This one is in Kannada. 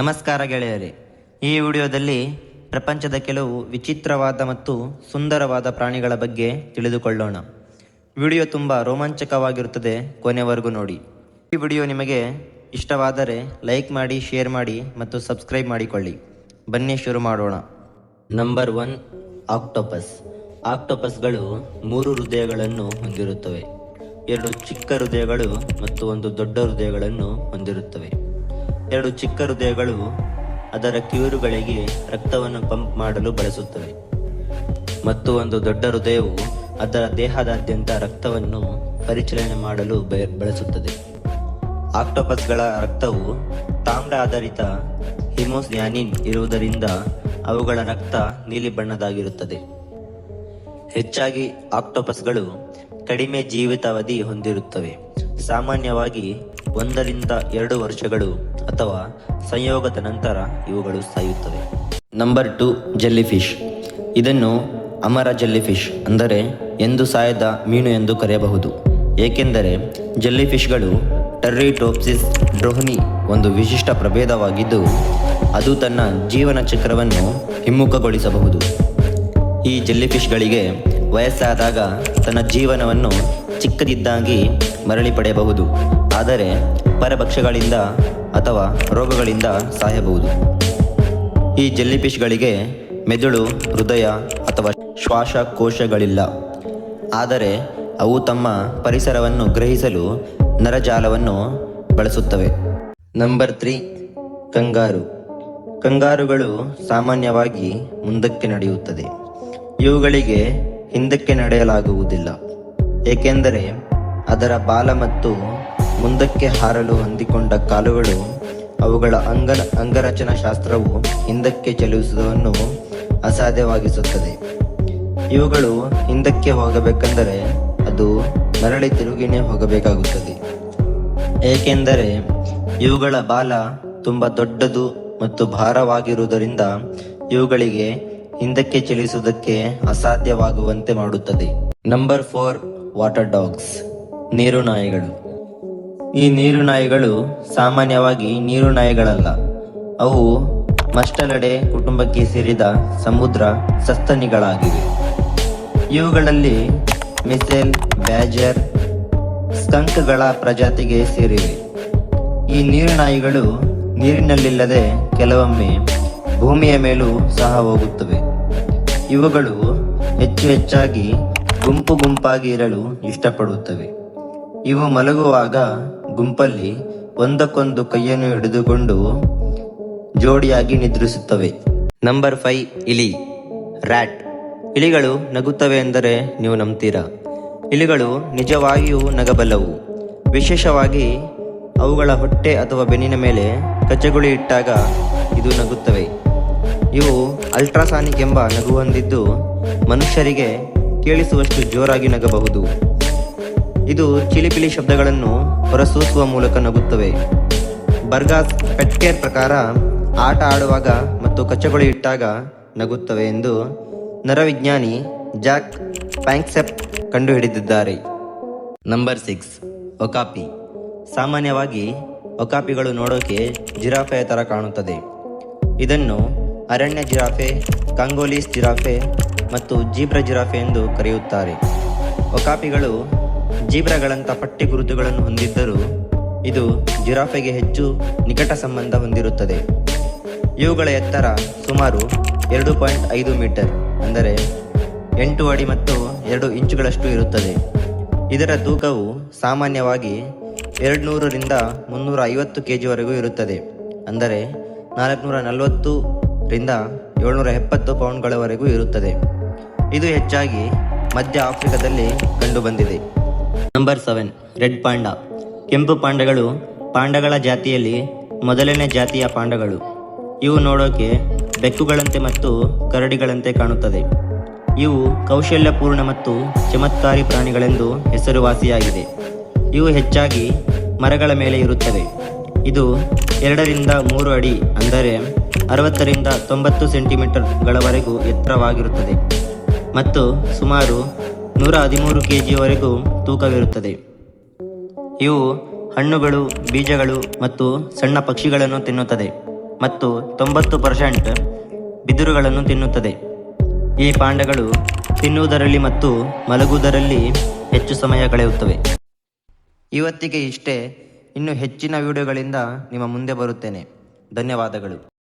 ನಮಸ್ಕಾರ ಗೆಳೆಯರೇ, ಈ ವಿಡಿಯೋದಲ್ಲಿ ಪ್ರಪಂಚದ ಕೆಲವು ವಿಚಿತ್ರವಾದ ಮತ್ತು ಸುಂದರವಾದ ಪ್ರಾಣಿಗಳ ಬಗ್ಗೆ ತಿಳಿದುಕೊಳ್ಳೋಣ. ವಿಡಿಯೋ ತುಂಬ ರೋಮಾಂಚಕವಾಗಿರುತ್ತದೆ, ಕೊನೆವರೆಗೂ ನೋಡಿ. ಈ ವಿಡಿಯೋ ನಿಮಗೆ ಇಷ್ಟವಾದರೆ ಲೈಕ್ ಮಾಡಿ, ಶೇರ್ ಮಾಡಿ ಮತ್ತು ಸಬ್ಸ್ಕ್ರೈಬ್ ಮಾಡಿಕೊಳ್ಳಿ. ಬನ್ನಿ ಶುರು ಮಾಡೋಣ. Number 1, octopus. ಆಕ್ಟೋಪಸ್ಗಳು 3 ಹೃದಯಗಳನ್ನು ಹೊಂದಿರುತ್ತವೆ. 2 ಚಿಕ್ಕ ಹೃದಯಗಳು ಮತ್ತು 1 ದೊಡ್ಡ ಹೃದಯಗಳನ್ನು ಹೊಂದಿರುತ್ತವೆ. 2 ಚಿಕ್ಕ ಹೃದಯಗಳು ಅದರ ಕಿವಿರುಗಳಿಗೆ ರಕ್ತವನ್ನು ಪಂಪ್ ಮಾಡಲು ಬಳಸುತ್ತವೆ ಮತ್ತು 1 ದೊಡ್ಡ ಹೃದಯವು ಅದರ ದೇಹದಾದ್ಯಂತ ರಕ್ತವನ್ನು ಪರಿಚಲನೆ ಮಾಡಲು ಬಳಸುತ್ತದೆ. ಆಕ್ಟೋಪಸ್ಗಳ ರಕ್ತವು ತಾಮ್ರ ಆಧಾರಿತ ಹಿಮೋಸ್ಯಾನಿನ್ ಇರುವುದರಿಂದ ಅವುಗಳ ರಕ್ತ ನೀಲಿ ಬಣ್ಣದಾಗಿರುತ್ತದೆ. ಹೆಚ್ಚಾಗಿ ಆಕ್ಟೋಪಸ್ಗಳು ಕಡಿಮೆ ಜೀವಿತಾವಧಿ ಹೊಂದಿರುತ್ತವೆ. ಸಾಮಾನ್ಯವಾಗಿ 1 ರಿಂದ 2 ವರ್ಷಗಳು ಅಥವಾ ಸಂಯೋಗದ ನಂತರ ಇವುಗಳು ಸಾಯುತ್ತವೆ. Number 2, jellyfish. ಇದನ್ನು ಅಮರ ಜೆಲ್ಲಿಫಿಶ್ ಅಂದರೆ ಎಂದು ಸಾಯದ ಮೀನು ಎಂದು ಕರೆಯಬಹುದು. ಏಕೆಂದರೆ ಜೆಲ್ಲಿಫಿಶ್ಗಳು ಟರ್ರಿಟೋಪ್ಸಿಸ್ ಡ್ರೋಹ್ನಿ ಒಂದು ವಿಶಿಷ್ಟ ಪ್ರಭೇದವಾಗಿದ್ದು, ಅದು ತನ್ನ ಜೀವನ ಚಕ್ರವನ್ನು ಹಿಮ್ಮುಖಗೊಳಿಸಬಹುದು. ಈ ಜೆಲ್ಲಿಫಿಶ್ಗಳಿಗೆ ವಯಸ್ಸಾದಾಗ ತನ್ನ ಜೀವನವನ್ನು ಚಿಕ್ಕದಿದ್ದಾಗಿ ಮರಳಿ ಪಡೆಯಬಹುದು, ಆದರೆ ಪರಭಕ್ಷಗಳಿಂದ ಅಥವಾ ರೋಗಗಳಿಂದ ಸಾಯಬಹುದು. ಈ ಜೆಲ್ಲಿಫಿಶ್ಗಳಿಗೆ ಮೆದುಳು, ಹೃದಯ ಅಥವಾ ಶ್ವಾಸಕೋಶಗಳಿಲ್ಲ, ಆದರೆ ಅವು ತಮ್ಮ ಪರಿಸರವನ್ನು ಗ್ರಹಿಸಲು ನರಜಾಲವನ್ನು ಬಳಸುತ್ತವೆ. Number 3, kangaroo. ಕಂಗಾರುಗಳು ಸಾಮಾನ್ಯವಾಗಿ ಮುಂದಕ್ಕೆ ನಡೆಯುತ್ತದೆ. ಇವುಗಳಿಗೆ ಹಿಂದಕ್ಕೆ ನಡೆಯಲಾಗುವುದಿಲ್ಲ, ಏಕೆಂದರೆ ಅದರ ಬಾಲ ಮತ್ತು ಮುಂದಕ್ಕೆ ಹಾರಲು ಹೊಂದಿಕೊಂಡ ಕಾಲುಗಳು ಅವುಗಳ ಅಂಗರಚನಾ ಶಾಸ್ತ್ರವು ಹಿಂದಕ್ಕೆ ಚಲಿಸುವುದನ್ನು ಅಸಾಧ್ಯವಾಗಿಸುತ್ತದೆ. ಇವುಗಳು ಹಿಂದಕ್ಕೆ ಹೋಗಬೇಕೆಂದರೆ ಅದು ಮರಳಿ ತಿರುಗಿನೇ ಹೋಗಬೇಕಾಗುತ್ತದೆ, ಏಕೆಂದರೆ ಇವುಗಳ ಬಾಲ ತುಂಬ ದೊಡ್ಡದು ಮತ್ತು ಭಾರವಾಗಿರುವುದರಿಂದ ಇವುಗಳಿಗೆ ಹಿಂದಕ್ಕೆ ಚಲಿಸುವುದಕ್ಕೆ ಅಸಾಧ್ಯವಾಗುವಂತೆ ಮಾಡುತ್ತದೆ. Number 4, water dogs. ನೀರು ನಾಯಿಗಳು. ಈ ನೀರು ನಾಯಿಗಳು ಸಾಮಾನ್ಯವಾಗಿ ನೀರು ನಾಯಿಗಳಲ್ಲ. ಅವು ಮಸ್ಟಲಡೆ ಕುಟುಂಬಕ್ಕೆ ಸೇರಿದ ಸಮುದ್ರ ಸಸ್ತನಿಗಳಾಗಿವೆ. ಇವುಗಳಲ್ಲಿ ಮಿಸೆಲ್, ಬ್ಯಾಜರ್, ಸ್ಕಂಕ್ಗಳ ಪ್ರಜಾತಿಗೆ ಸೇರಿವೆ. ಈ ನೀರು ನಾಯಿಗಳು ನೀರಿನಲ್ಲಿಲ್ಲದೆ ಕೆಲವೊಮ್ಮೆ ಭೂಮಿಯ ಮೇಲೂ ಸಹ ಹೋಗುತ್ತವೆ. ಇವುಗಳು ಹೆಚ್ಚಾಗಿ ಗುಂಪಾಗಿ ಇರಲು ಇಷ್ಟಪಡುತ್ತವೆ. ಇವು ಮಲಗುವಾಗ ಗುಂಪಲ್ಲಿ ಒಂದಕ್ಕೊಂದು ಕೈಯನ್ನು ಹಿಡಿದುಕೊಂಡು ಜೋಡಿಯಾಗಿ ನಿದ್ರಿಸುತ್ತವೆ. ನಂಬರ್ 5, ಇಲಿ, ರ್ಯಾಟ್. ಇಲಿಗಳು ನಗುತ್ತವೆ ಎಂದರೆ ನೀವು ನಂಬ್ತೀರಾ? ಇಲಿಗಳು ನಿಜವಾಗಿಯೂ ನಗಬಲ್ಲವು. ವಿಶೇಷವಾಗಿ ಅವುಗಳ ಹೊಟ್ಟೆ ಅಥವಾ ಬೆನ್ನಿನ ಮೇಲೆ ಕಚ್ಚಗುಳಿ ಇಟ್ಟಾಗ ಇದು ನಗುತ್ತವೆ. ಇವು ಅಲ್ಟ್ರಾಸಾನಿಕ್ ಎಂಬ ನಗು ಹೊಂದಿದ್ದು ಮನುಷ್ಯರಿಗೆ ಕೇಳಿಸುವಷ್ಟು ಜೋರಾಗಿ ನಗಬಹುದು. ಇದು ಚಿಲಿಪಿಲಿ ಶಬ್ದಗಳನ್ನು ಹೊರಸೂಸುವ ಮೂಲಕ ನಗುತ್ತವೆ. ಬರ್ಗಾಸ್ ಪೆಟ್ಕೇರ್ ಪ್ರಕಾರ ಆಟ ಆಡುವಾಗ ಮತ್ತು ಕಚ್ಚಗುಳಿ ಇಟ್ಟಾಗ ನಗುತ್ತವೆ ಎಂದು ನರವಿಜ್ಞಾನಿ ಜಾಕ್ ಪ್ಯಾಂಕ್ಸೆಪ್ ಕಂಡುಹಿಡಿದಿದ್ದಾರೆ. ನಂಬರ್ 6, ಒಕಾಪಿ. ಸಾಮಾನ್ಯವಾಗಿ ಒಕಾಪಿಗಳು ನೋಡೋಕೆ ಜಿರಾಫೆಯ ಥರ ಕಾಣುತ್ತದೆ. ಇದನ್ನು ಅರಣ್ಯ ಜಿರಾಫೆ, ಕಾಂಗೋಲೀಸ್ ಜಿರಾಫೆ ಮತ್ತು ಜೀಬ್ರಾ ಜಿರಾಫೆ ಎಂದು ಕರೆಯುತ್ತಾರೆ. ಒಕಾಪಿಗಳು ಜೀಬ್ರಾಗಳಂಥ ಪಟ್ಟಿ ಗುರುತುಗಳನ್ನು ಹೊಂದಿದ್ದರೂ ಇದು ಜಿರಾಫೆಗೆ ಹೆಚ್ಚು ನಿಕಟ ಸಂಬಂಧ ಹೊಂದಿರುತ್ತದೆ. ಇವುಗಳ ಎತ್ತರ ಸುಮಾರು 2.5 ಮೀಟರ್ ಅಂದರೆ 8 ಅಡಿ ಮತ್ತು 2 ಇಂಚುಗಳಷ್ಟು ಇರುತ್ತದೆ. ಇದರ ತೂಕವು ಸಾಮಾನ್ಯವಾಗಿ 200 ರಿಂದ 350 kgವರೆಗೂ ಇರುತ್ತದೆ, ಅಂದರೆ 440 ರಿಂದ 770 ಪೌಂಡ್ಗಳವರೆಗೂ ಇರುತ್ತದೆ. ಇದು ಹೆಚ್ಚಾಗಿ ಮಧ್ಯ ಆಫ್ರಿಕಾದಲ್ಲಿ ಕಂಡುಬಂದಿದೆ. Number 7, red panda. ಕೆಂಪು ಪಾಂಡಗಳು ಪಾಂಡಗಳ ಜಾತಿಯಲ್ಲಿ ಮೊದಲನೇ ಜಾತಿಯ ಪಾಂಡಗಳು. ಇವು ನೋಡೋಕೆ ಬೆಕ್ಕುಗಳಂತೆ ಮತ್ತು ಕರಡಿಗಳಂತೆ ಕಾಣುತ್ತದೆ. ಇವು ಕೌಶಲ್ಯಪೂರ್ಣ ಮತ್ತು ಚಮತ್ಕಾರಿ ಪ್ರಾಣಿಗಳೆಂದು ಹೆಸರುವಾಸಿಯಾಗಿದೆ. ಇವು ಹೆಚ್ಚಾಗಿ ಮರಗಳ ಮೇಲೆ ಇರುತ್ತವೆ. ಇದು 2 ರಿಂದ 3 ಅಡಿ ಅಂದರೆ 60 ರಿಂದ 90 ಸೆಂಟಿಮೀಟರ್ಗಳವರೆಗೂ ಎತ್ತರವಾಗಿರುತ್ತದೆ ಮತ್ತು ಸುಮಾರು 113 kgವರೆಗೂ ತೂಕವಿರುತ್ತದೆ. ಇವು ಹಣ್ಣುಗಳು, ಬೀಜಗಳು ಮತ್ತು ಸಣ್ಣ ಪಕ್ಷಿಗಳನ್ನು ತಿನ್ನುತ್ತದೆ ಮತ್ತು 90% ಬಿದಿರುಗಳನ್ನು ತಿನ್ನುತ್ತದೆ. ಈ ಪಾಂಡಗಳು ತಿನ್ನುವುದರಲ್ಲಿ ಮತ್ತು ಮಲಗುವುದರಲ್ಲಿ ಹೆಚ್ಚು ಸಮಯ ಕಳೆಯುತ್ತವೆ. ಇವತ್ತಿಗೆ ಇಷ್ಟೇ. ಇನ್ನು ಹೆಚ್ಚಿನ ವಿಡಿಯೋಗಳಿಂದ ನಿಮ್ಮ ಮುಂದೆ ಬರುತ್ತೇನೆ. ಧನ್ಯವಾದಗಳು.